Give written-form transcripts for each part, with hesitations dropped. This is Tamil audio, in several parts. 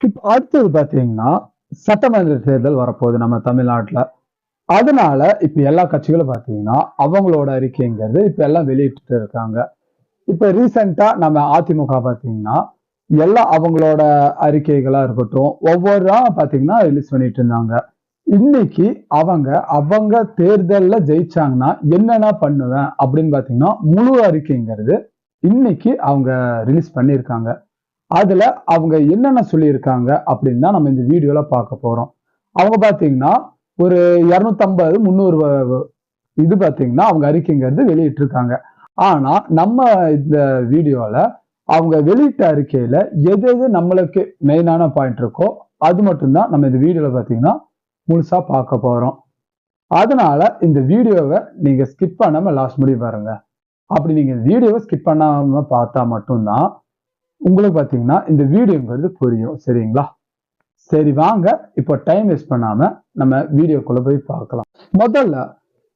இப்ப அடுத்தது பாத்தீங்கன்னா சட்டமன்ற தேர்தல் வரப்போகுது நம்ம தமிழ்நாட்டுல. அதனால இப்ப எல்லா கட்சிகளும் பாத்தீங்கன்னா அவங்களோட அறிக்கைங்கிறது இப்ப எல்லாம் வெளியிட்டு இருக்காங்க. இப்ப ரீசெண்டா நம்ம அதிமுக பாத்தீங்கன்னா எல்லாம் அவங்களோட அறிக்கைகளா இருக்கட்டும் ஒவ்வொரு பாத்தீங்கன்னா ரிலீஸ் பண்ணிட்டு இருந்தாங்க. இன்னைக்கு அவங்க அவங்க தேர்தல்ல ஜெயிச்சாங்கன்னா என்னென்ன பண்ணுவேன் அப்படின்னு பாத்தீங்கன்னா முழு அறிக்கைங்கிறது இன்னைக்கு அவங்க ரிலீஸ் பண்ணியிருக்காங்க. அதுல அவங்க என்னென்ன சொல்லியிருக்காங்க அப்படின்னு தான் நம்ம இந்த வீடியோல பார்க்க போறோம். அவங்க பாத்தீங்கன்னா ஒரு 250 300 இது பாத்தீங்கன்னா அவங்க அறிக்கைங்கிறது வெளியிட்டு இருக்காங்க. ஆனா நம்ம இந்த வீடியோல அவங்க வெளியிட்ட அறிக்கையில எது எது நம்மளுக்கு மெயினான பாயிண்ட் இருக்கோ அது மட்டும்தான் நம்ம இந்த வீடியோல பாத்தீங்கன்னா முழுசா பார்க்க போறோம். அதனால இந்த வீடியோவை நீங்க ஸ்கிப் பண்ணாம லாஸ்ட் முடிய பாருங்க. அப்படி நீங்க வீடியோவை ஸ்கிப் பண்ணாம பார்த்தா மட்டும்தான் உங்களுக்கு பாத்தீங்கன்னா இந்த வீடியோங்கிறது புரியும். சரிங்களா? சரி வாங்க இப்போ டைம் வேஸ்ட் பண்ணாம நம்ம வீடியோக்குள்ள போய் பார்க்கலாம். முதல்ல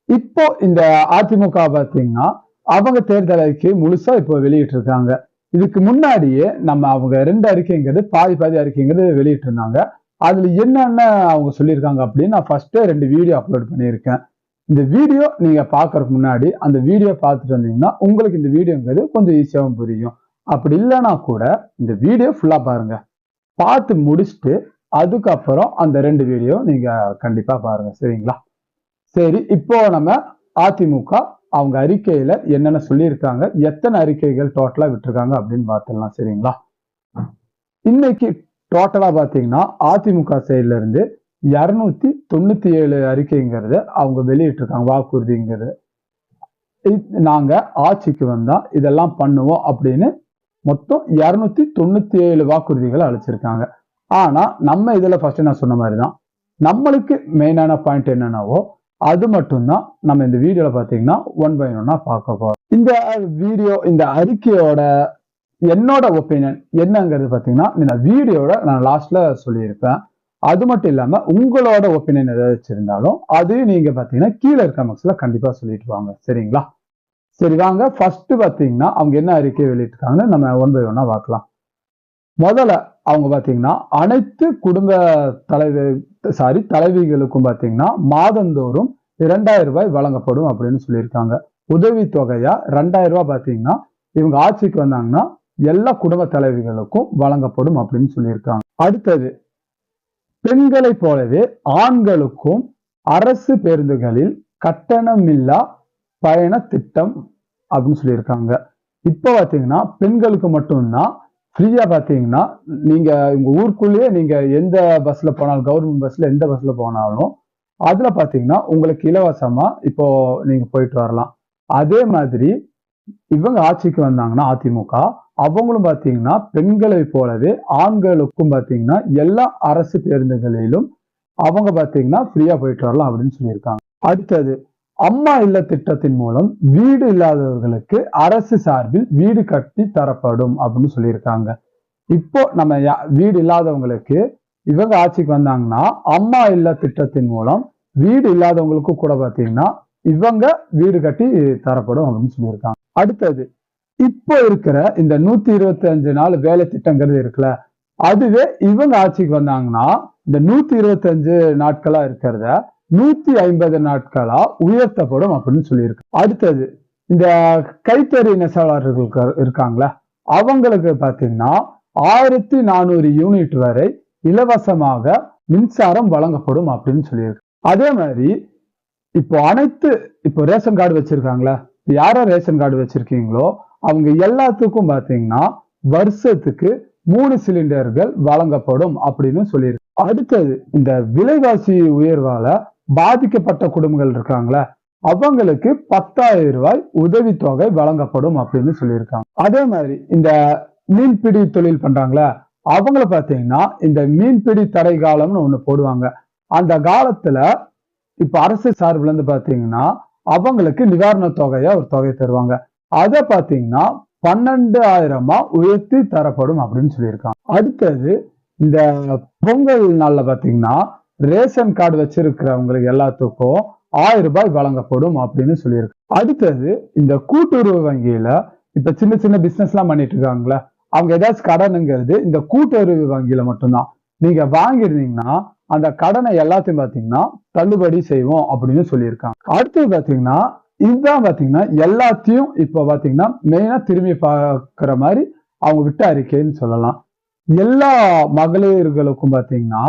இப்போ இந்த அதிமுக பாத்தீங்கன்னா அவங்க தேர்தல் அறிக்கை முழுசா இப்போ வெளியிட்டு இருக்காங்க. இதுக்கு முன்னாடியே நம்ம அவங்க 2 அறிக்கைங்கிறது பாதி அறிக்கைங்கிறது வெளியிட்டு இருந்தாங்க. அதுல என்னென்ன அவங்க சொல்லியிருக்காங்க அப்படின்னு நான் ஃபர்ஸ்டே 2 வீடியோ அப்லோட் பண்ணியிருக்கேன். இந்த வீடியோ நீங்க பாக்குறதுக்கு முன்னாடி அந்த வீடியோ பார்த்துட்டு வந்தீங்கன்னா உங்களுக்கு இந்த வீடியோங்கிறது கொஞ்சம் ஈஸியாகவும் புரியும். அப்படி இல்லைன்னா கூட இந்த வீடியோ ஃபுல்லா பாருங்க. பார்த்து முடிச்சுட்டு அதுக்கப்புறம் அந்த 2 வீடியோ நீங்க கண்டிப்பா பாருங்க. சரிங்களா? சரி இப்போ நம்ம அதிமுக அவங்க அறிக்கையில என்னென்ன சொல்லியிருக்காங்க, எத்தனை அறிக்கைகள் டோட்டலா விட்டுருக்காங்க அப்படின்னு பார்த்துடலாம். சரிங்களா? இன்னைக்கு டோட்டலா பாத்தீங்கன்னா அதிமுக சைட்ல இருந்து 297 அறிக்கைங்கிறத அவங்க வெளியிட்டிருக்காங்க. வாக்குறுதிங்கிறது நாங்க ஆட்சிக்கு வந்தா இதெல்லாம் பண்ணுவோம் அப்படின்னு மொத்தம் 297 வாக்குறுதிகளை அளிச்சிருக்காங்க. ஆனா நம்ம இதுல ஃபர்ஸ்ட் நான் சொன்ன மாதிரிதான் நம்மளுக்கு மெயினான பாயிண்ட் என்னன்னாவோ அது மட்டும்தான் நம்ம இந்த வீடியோல பாத்தீங்கன்னா 1 by 1 பார்க்க போறோம். இந்த வீடியோ இந்த அறிக்கையோட என்னோட ஒப்பீனியன் என்னங்கிறது பாத்தீங்கன்னா இந்த வீடியோட நான் லாஸ்ட்ல சொல்லியிருப்பேன். அது மட்டும் இல்லாம உங்களோட ஒப்பீனியன் ஏதாவது வச்சிருந்தாலும் அதையும் நீங்க பாத்தீங்கன்னா கீழே இருக்க கமெண்ட்ஸ்ல கண்டிப்பா சொல்லிட்டு வாங்க. சரிங்களா? சரி வாங்க ஃபர்ஸ்ட் பாத்தீங்கன்னா அவங்க என்ன அறிக்கை வெளியிட்டிருக்காங்கன்னு நம்ம 1 by 1 பார்க்கலாம். முதல்ல அவங்க பாத்தீங்கன்னா அனைத்து குடும்ப தலைவிகளுக்கும் பாத்தீங்கன்னா மாதந்தோறும் 2000 ரூபாய் வழங்கப்படும் அப்படின்னு சொல்லியிருக்காங்க. உதவி தொகையா 2000 ரூபாய் பாத்தீங்கன்னா இவங்க ஆட்சிக்கு வந்தாங்கன்னா எல்லா குடும்ப தலைவிகளுக்கும் வழங்கப்படும் அப்படின்னு சொல்லியிருக்காங்க. அடுத்தது பெண்களை போலவே ஆண்களுக்கும் அரசு பேருந்துகளில் கட்டணமில்லா பயண திட்டம் அப்படின்னு சொல்லியிருக்காங்க. இப்போ பாத்தீங்கன்னா பெண்களுக்கு மட்டும்தான் ஃப்ரீயா பாத்தீங்கன்னா நீங்க உங்க ஊருக்குள்ளேயே நீங்க எந்த பஸ்ல போனாலும் கவர்மெண்ட் பஸ்ல எந்த பஸ்ல போனாலும் அதுல பாத்தீங்கன்னா உங்களுக்கு இலவசமா இப்போ நீங்க போயிட்டு வரலாம். அதே மாதிரி இவங்க ஆட்சிக்கு வந்தாங்கன்னா அதிமுக அவங்களும் பாத்தீங்கன்னா பெண்களை போலவே ஆண்களுக்கும் பாத்தீங்கன்னா எல்லா அரசு பேருந்துகளிலும் அவங்க பாத்தீங்கன்னா ஃப்ரீயா போயிட்டு வரலாம் அப்படின்னு சொல்லியிருக்காங்க. அடுத்தது அம்மா இல்ல திட்டத்தின் மூலம் வீடு இல்லாதவர்களுக்கு அரசு சார்பில் வீடு கட்டி தரப்படும் அப்படின்னு சொல்லியிருக்காங்க. இப்போ நம்ம வீடு இல்லாதவங்களுக்கு இவங்க ஆட்சிக்கு வந்தாங்கன்னா அம்மா இல்ல திட்டத்தின் மூலம் வீடு இல்லாதவங்களுக்கு கூட பாத்தீங்கன்னா இவங்க வீடு கட்டி தரப்படும் அப்படின்னு சொல்லியிருக்காங்க. அடுத்தது இப்போ இருக்கிற இந்த 125 நாள் வேலை திட்டங்கிறது இருக்குல்ல அதுவே இவங்க ஆட்சிக்கு வந்தாங்கன்னா இந்த 125 நாட்களா இருக்கிறத 150 நாட்களா உயர்த்தப்படும் அப்படின்னு சொல்லியிருக்கு. அடுத்தது இந்த கைத்தறி நெசவாளர்கள் இருக்காங்களா அவங்களுக்கு பாத்தீங்கன்னா 1400 யூனிட் வரை இலவசமாக மின்சாரம் வழங்கப்படும் அப்படின்னு சொல்லியிருக்கு. அதே மாதிரி இப்போ ரேஷன் கார்டு வச்சிருக்காங்களா யாரோ ரேஷன் கார்டு வச்சிருக்கீங்களோ அவங்க எல்லாத்துக்கும் பாத்தீங்கன்னா வருஷத்துக்கு 3 சிலிண்டர்கள் வழங்கப்படும் அப்படின்னு சொல்லியிருக்கு. அடுத்தது இந்த விலைவாசி உயர்வால பாதிக்கப்பட்ட குடும்பங்கள் இருக்காங்களா அவங்களுக்கு 10,000 ரூபாய் உதவித்தொகை வழங்கப்படும் அப்படின்னு சொல்லியிருக்காங்க. அதே மாதிரி இந்த மீன்பிடி தொழில் பண்றாங்களா அவங்கள பாத்தீங்கன்னா இந்த மீன்பிடி தடை காலம்னு ஒண்ணு போடுவாங்க. அந்த காலத்துல இப்ப அரசு சார்புல இருந்து பாத்தீங்கன்னா அவங்களுக்கு நிவாரண தொகையா ஒரு தொகை தருவாங்க. அதை பாத்தீங்கன்னா 12,000 உயர்த்தி தரப்படும் அப்படின்னு சொல்லியிருக்காங்க. அடுத்தது இந்த பொங்கல் நாள்ல பாத்தீங்கன்னா ரேஷன் கார்டு வச்சிருக்கிறவங்களுக்கு எல்லாத்துக்கும் 1000 ரூபாய் வழங்கப்படும் அப்படின்னு சொல்லியிருக்கு. அடுத்தது இந்த கூட்டுறவு வங்கியில இப்ப சின்ன சின்ன பிசினஸ் எல்லாம் பண்ணிட்டு இருக்காங்களா அவங்க ஏதாச்சும் கடனுங்கிறது இந்த கூட்டுறவு வங்கியில மட்டும்தான். நீங்க வாங்கியிருந்தீங்கன்னா அந்த கடனை எல்லாத்தையும் பாத்தீங்கன்னா தள்ளுபடி செய்வோம் அப்படின்னு சொல்லியிருக்காங்க. அடுத்தது பாத்தீங்கன்னா இதுதான் பாத்தீங்கன்னா எல்லாத்தையும் இப்ப பாத்தீங்கன்னா மெயினா திரும்பி பார்க்கிற மாதிரி அவங்க விட்ட அறிக்கைன்னு சொல்லலாம். எல்லா மகளிர்களுக்கும் பாத்தீங்கன்னா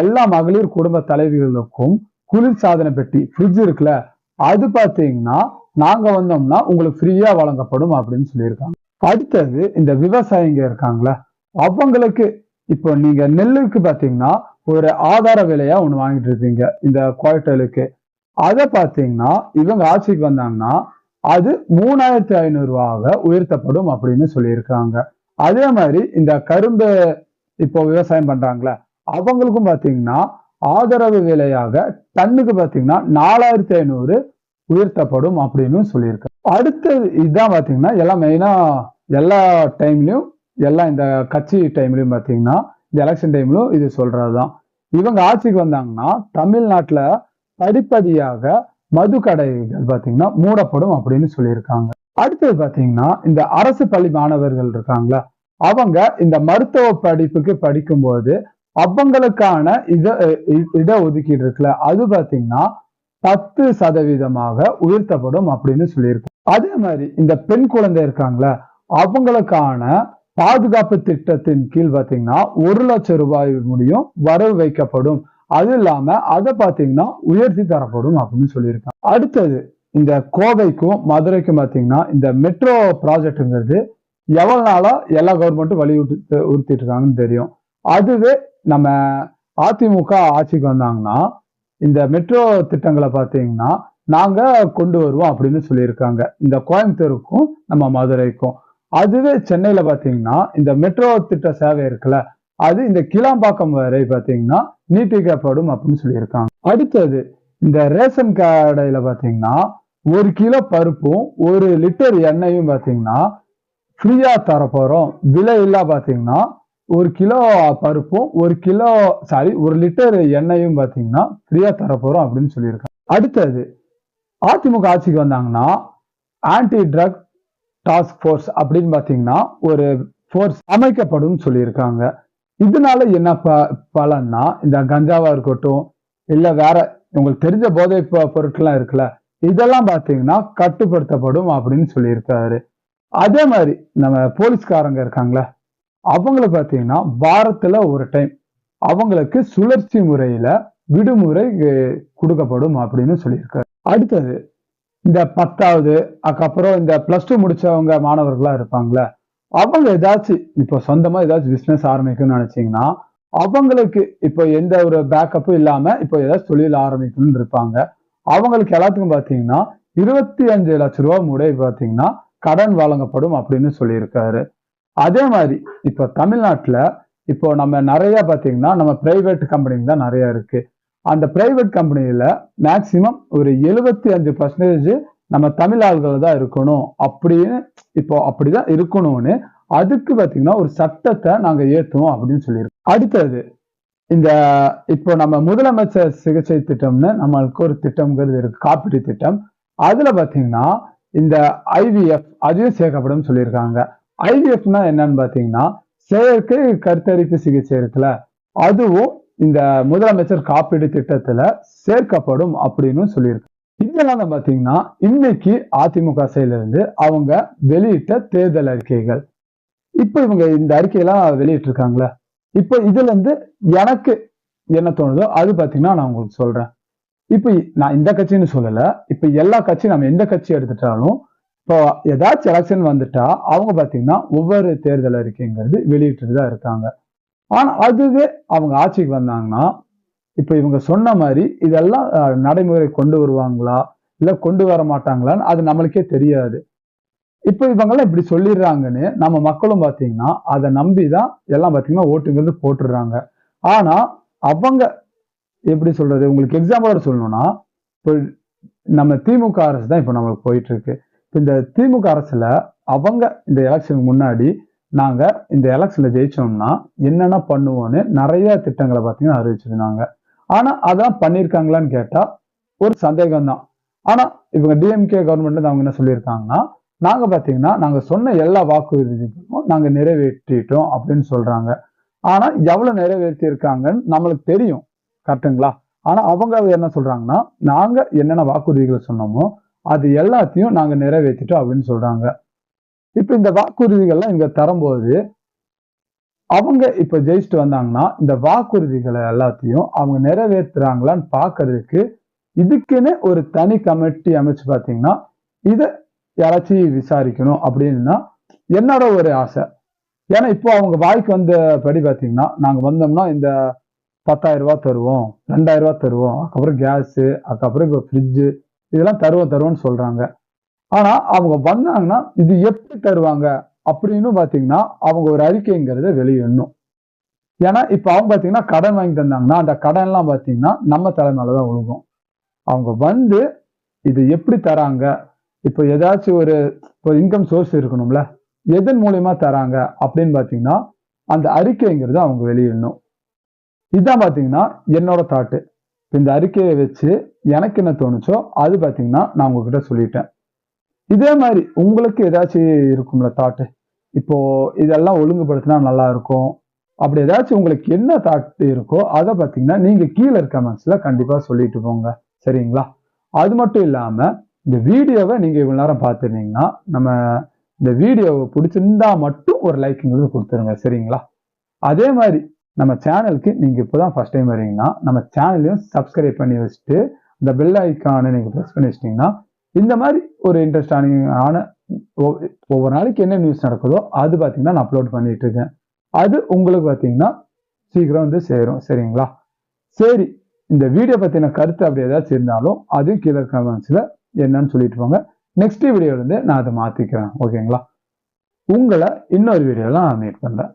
எல்லா மகளிர் குடும்ப தலைவிகளுக்கும் குளிர்சாதன பெட்டி ஃப்ரிட்ஜ் இருக்குல்ல, அது பாத்தீங்கன்னா நாங்க வந்தோம்னா உங்களுக்கு ஃப்ரீயா வழங்கப்படும் அப்படின்னு சொல்லியிருக்காங்க. அடுத்தது இந்த விவசாயிங்க இருக்காங்களா, அவங்களுக்கு இப்போ நீங்க நெல்லுக்கு பாத்தீங்கன்னா ஒரு ஆதார விலையா ஒண்ணு வாங்கிட்டு இருப்பீங்க இந்த குவார்டலுக்கு. அதை பாத்தீங்கன்னா இவங்க ஆட்சிக்கு வந்தாங்கன்னா அது 3500 ரூபாக உயர்த்தப்படும் அப்படின்னு சொல்லியிருக்காங்க. அதே மாதிரி இந்த கரும்பு இப்போ விவசாயம் பண்றாங்களே அவங்களுக்கும் பாத்தீங்கன்னா ஆதரவு விலையாக டன்னுக்கு பாத்தீங்கன்னா 4500 உயர்த்தப்படும் அப்படின்னு சொல்லியிருக்காங்க. அடுத்தது இதுதான் பாத்தீங்கன்னா எல்லாம் மெயினா எல்லா டைம்லயும் எல்லாம் இந்த கட்சி டைம்லயும் பாத்தீங்கன்னா இந்த எலெக்ஷன் டைம்லயும் இது சொல்றதுதான். இவங்க ஆட்சிக்கு வந்தாங்கன்னா தமிழ்நாட்டுல படிப்படியாக மது கடைகள் பாத்தீங்கன்னா மூடப்படும் அப்படின்னு சொல்லியிருக்காங்க. அடுத்தது பாத்தீங்கன்னா இந்த அரசு பள்ளி மாணவர்கள் இருக்காங்களா, அவங்க இந்த மருத்துவ படிப்புக்கு படிக்கும்போது அவங்களுக்கான இட ஒதுக்கீடு இருக்குல்ல, அது பாத்தீங்கன்னா 10% உயர்த்தப்படும் அப்படின்னு சொல்லியிருக்காங்க. அதே மாதிரி இந்த பெண் குழந்தை இருக்காங்களா, அவங்களுக்கான பாதுகாப்பு திட்டத்தின் கீழ் பாத்தீங்கன்னா 1 லட்சம் ரூபாய் முடியும் வரவு வைக்கப்படும். அது இல்லாம அதை பாத்தீங்கன்னா உயர்த்தி தரப்படும் அப்படின்னு சொல்லியிருக்காங்க. அடுத்தது இந்த கோவைக்கும் மதுரைக்கும் பாத்தீங்கன்னா இந்த மெட்ரோ ப்ராஜெக்ட்ங்கிறது எவ்வளவு நாளா எல்லா கவர்மெண்ட்டும் உறுத்திட்டு இருக்காங்கன்னு தெரியும். அதுவே நம்ம அதிமுக ஆட்சிக்கு வந்தாங்கன்னா இந்த மெட்ரோ திட்டங்களை பாத்தீங்கன்னா நாங்க கொண்டு வருவோம் அப்படின்னு சொல்லியிருக்காங்க இந்த கோயம்புத்தூருக்கும் நம்ம மதுரைக்கும். அதுவே சென்னையில பாத்தீங்கன்னா இந்த மெட்ரோ திட்ட சேவை இருக்குல்ல, அது இந்த கிளாம்பாக்கம் வரை பாத்தீங்கன்னா நீட்டிக்கப்படும் அப்படின்னு சொல்லியிருக்காங்க. அடுத்தது இந்த ரேஷன் கடையில பாத்தீங்கன்னா 1 கிலோ பருப்பும் 1 லிட்டர் எண்ணெயும் பாத்தீங்கன்னா ஃப்ரீயா தரப்போறோம். விலை இல்லா பாத்தீங்கன்னா 1 கிலோ பருப்பும் 1 லிட்டர் எண்ணெயும் பாத்தீங்கன்னா ஃப்ரீயா தரப்போறோம் அப்படின்னு சொல்லியிருக்காங்க. அடுத்தது அதிமுக ஆட்சிக்கு வந்தாங்கன்னா ஆன்டி ட்ரக் டாஸ்க் ஃபோர்ஸ் அப்படின்னு பாத்தீங்கன்னா ஒரு ஃபோர்ஸ் அமைக்கப்படும் சொல்லியிருக்காங்க. இதனால என்ன பலன்னா இந்த கஞ்சாவா இருக்கட்டும் இல்ல வேற உங்களுக்கு தெரிஞ்ச போதை பொருட்கள்லாம் இருக்குல்ல, இதெல்லாம் பாத்தீங்கன்னா கட்டுப்படுத்தப்படும் அப்படின்னு சொல்லியிருக்காரு. அதே மாதிரி நம்ம போலீஸ்காரங்க இருக்காங்களா, அவங்களுக்கு பாத்தீங்கன்னா வாரத்துல ஒரு டைம் அவங்களுக்கு சுழற்சி முறையில விடுமுறை கொடுக்கப்படும் அப்படின்னு சொல்லியிருக்காரு. அடுத்தது இந்த 10வது அதுக்கப்புறம் இந்த +2 முடிச்சவங்க மாணவர்களா இருப்பாங்களே, அவங்க ஏதாச்சும் இப்போ சொந்தமா ஏதாச்சும் பிசினஸ் ஆரம்பிக்கணும்னு நினைச்சீங்கன்னா அவங்களுக்கு இப்போ எந்த ஒரு பேக்கப்பும் இல்லாம இப்போ ஏதாச்சும் தொழில் ஆரம்பிக்கணும்னு இருப்பாங்க. அவங்களுக்கு எல்லாத்துக்கும் பாத்தீங்கன்னா 25 லட்சம் ரூபாய் முறை பாத்தீங்கன்னா கடன் வழங்கப்படும் அப்படின்னு சொல்லியிருக்காரு. அதே மாதிரி இப்போ தமிழ்நாட்டுல இப்போ நம்ம நிறைய பாத்தீங்கன்னா நம்ம பிரைவேட் கம்பெனி தான் நிறைய இருக்கு. அந்த பிரைவேட் கம்பெனியில மேக்சிமம் ஒரு 75% நம்ம தமிழ் ஆள்கள் தான் இருக்கணும் அப்படின்னு இப்போ அப்படிதான் இருக்கணும்னு அதுக்கு பாத்தீங்கன்னா ஒரு சட்டத்தை நாங்க ஏத்துவோம் அப்படின்னு சொல்லியிருக்கோம். அடுத்தது இந்த இப்போ நம்ம முதலமைச்சர் சிகிச்சை திட்டம்னு நம்மளுக்கு ஒரு திட்டம்ங்கிறது இருக்கு, காப்பீடு திட்டம். அதுல பாத்தீங்கன்னா இந்த IVF அதையும் சேர்க்கப்படும் சொல்லியிருக்காங்க. IVFனா என்னன்னு பாத்தீங்கன்னா செயற்கை கருத்தரிப்பு சிகிச்சை இருக்குல்ல, அதுவும் இந்த முதலமைச்சர் காப்பீடு திட்டத்துல சேர்க்கப்படும் அப்படின்னு சொல்லியிருக்கு. இதனால பாத்தீங்கன்னா இன்னைக்கு அதிமுக சைடுல இருந்து அவங்க வெளியிட்ட தேர்தல் அறிக்கைகள், இப்ப இவங்க இந்த அறிக்கையெல்லாம் வெளியிட்டு இருக்காங்களே, இப்ப இதுல இருந்து எனக்கு என்ன தோணுதோ அது பாத்தீங்கன்னா நான் உங்களுக்கு சொல்றேன். இப்ப நான் இந்த கட்சின்னு சொல்லல, இப்ப எல்லா கட்சியும் நம்ம எந்த கட்சி எடுத்துட்டாலும் இப்போ ஏதாச்சும் எலெக்ஷன் வந்துட்டா அவங்க பாத்தீங்கன்னா ஒவ்வொரு தேர்தல் அறிக்கைங்கிறது வெளியிட்டு தான் இருக்காங்க. ஆனா அதுவே அவங்க ஆட்சிக்கு வந்தாங்கன்னா இப்ப இவங்க சொன்ன மாதிரி இதெல்லாம் நடைமுறை கொண்டு வருவாங்களா இல்ல கொண்டு வர மாட்டாங்களான்னு அது நம்மளுக்கே தெரியாது. இப்ப இவங்கெல்லாம் இப்படி சொல்லிடுறாங்கன்னு நம்ம மக்களும் பாத்தீங்கன்னா அதை நம்பிதான் எல்லாம் பாத்தீங்கன்னா ஓட்டுங்கிறது போட்டுடுறாங்க. ஆனா அவங்க எப்படி சொல்றது, உங்களுக்கு எக்ஸாம்பிளோட சொல்லணும்னா இப்போ நம்ம திமுக அரசு தான் இப்ப நம்மளுக்கு போயிட்டு இருக்கு. இந்த திமுக அரசுல அவங்க இந்த எலெக்ஷனுக்கு முன்னாடி நாங்க இந்த எலெக்ஷன்ல ஜெயிச்சோம்னா என்னென்ன பண்ணுவோம்னு நிறைய திட்டங்களை பாத்தீங்கன்னா அறிவிச்சிருந்தாங்க. ஆனா அதான் பண்ணிருக்காங்களான்னு கேட்டா ஒரு சந்தேகம் தான். ஆனா இவங்க டிஎம்கே கவர்மெண்ட்ல அவங்க என்ன சொல்லியிருக்காங்கன்னா நாங்க பாத்தீங்கன்னா நாங்க சொன்ன எல்லா வாக்குறுதிகளும் நாங்க நிறைவேற்றிட்டோம் அப்படின்னு சொல்றாங்க. ஆனா எவ்வளவு நிறைவேற்றி இருக்காங்கன்னு நம்மளுக்கு தெரியும், கரெக்டுங்களா? ஆனா அவங்க என்ன சொல்றாங்கன்னா, நாங்க என்னென்ன வாக்குறுதிகள் சொன்னோமோ அது எல்லாத்தையும் நாங்க நிறைவேற்றிட்டோம் அப்படின்னு சொல்றாங்க. இப்ப இந்த வாக்குறுதிகள்லாம் இங்க தரும்போது அவங்க இப்ப ஜெயிச்சுட்டு வந்தாங்கன்னா இந்த வாக்குறுதிகளை எல்லாத்தையும் அவங்க நிறைவேற்றுறாங்களான்னு பாக்குறதுக்கு இதுக்குன்னு ஒரு தனி கமிட்டி அமைச்சு பாத்தீங்கன்னா இத யாராச்சும் விசாரிக்கணும் அப்படின்னா என்னோட ஒரு ஆசை. ஏன்னா இப்போ அவங்க வாய்க்கு வந்த படி பாத்தீங்கன்னா நாங்க வந்தோம்னா இந்த 10,000 ரூபாய் தருவோம், 2,000 ரூபாய் தருவோம், அதுக்கப்புறம் கேஸ், அதுக்கப்புறம் இப்போ ஃப்ரிட்ஜ் இதெல்லாம் தருவோம்னு சொல்றாங்க. ஆனா அவங்க வந்தாங்கன்னா இது எப்படி தருவாங்க அப்படின்னு பாத்தீங்கன்னா அவங்க ஒரு அறிக்கைங்கிறத வெளியிடணும். ஏன்னா இப்ப அவங்க பாத்தீங்கன்னா கடன் வாங்கி தந்தாங்கன்னா அந்த கடன் எல்லாம் பாத்தீங்கன்னா நம்ம தலைமையிலதான் விழுகும். அவங்க வந்து இது எப்படி தராங்க, இப்போ ஏதாச்சும் ஒரு இன்கம் சோர்ஸ் இருக்கணும்ல, எதன் மூலியமா தராங்க அப்படின்னு பாத்தீங்கன்னா அந்த அறிக்கைங்கிறத அவங்க வெளியிடணும். இதுதான் பாத்தீங்கன்னா என்னோட தாட்டு. இந்த அறிக்கையை வச்சு எனக்கு என்ன தோணுச்சோ அது பாத்தீங்கன்னா நான் உங்ககிட்ட சொல்லிட்டேன். இதே மாதிரி உங்களுக்கு ஏதாச்சும் இருக்கும்ல தாட்டு, இப்போ இதெல்லாம் ஒழுங்குபடுத்தினா நல்லா இருக்கும், அப்படி ஏதாச்சும் உங்களுக்கு என்ன தாட் இருக்கோ அதை பாத்தீங்கன்னா நீங்க கீழே இருக்க கமெண்ட்ஸ்ல கண்டிப்பா சொல்லிட்டு போங்க, சரிங்களா? அது மட்டும் இல்லாம இந்த வீடியோவை நீங்க இவ்வளவு நேரம் பார்த்துருந்தீங்கன்னா நம்ம இந்த வீடியோவை பிடிச்சிருந்தா மட்டும் ஒரு லைக்ங்கிறது கொடுத்துருங்க, சரிங்களா? அதே மாதிரி நம்ம சேனலுக்கு நீங்க இப்போதான் ஃபர்ஸ்ட் டைம் வரீங்கன்னா நம்ம சேனலையும் சப்ஸ்கிரைப் பண்ணி வச்சுட்டு இந்த பெல் ஐக்கானை நீங்க ப்ரெஸ் பண்ணி வச்சிட்டீங்கன்னா இந்த மாதிரி ஒரு இன்ட்ரெஸ்டான ஒவ்வொரு நாளைக்கு என்ன நியூஸ் நடக்குதோ அது பாத்தீங்கன்னா நான் அப்லோட் பண்ணிட்டு இருக்கேன். அது உங்களுக்கு பாத்தீங்கன்னா சீக்கிரம் வந்து சேரும், சரிங்களா? சரி, இந்த வீடியோ பத்தின கருத்து அப்படி ஏதாச்சும் இருந்தாலும் அதுவும் கீழே கமெண்ட்ஸ்ல என்னன்னு சொல்லிட்டு போங்க. நெக்ஸ்ட் வீடியோல இருந்து நான் அதை மாத்திக்கிறேன், ஓகேங்களா? உங்களை இன்னொரு வீடியோல நான் மீட் பண்றேன்.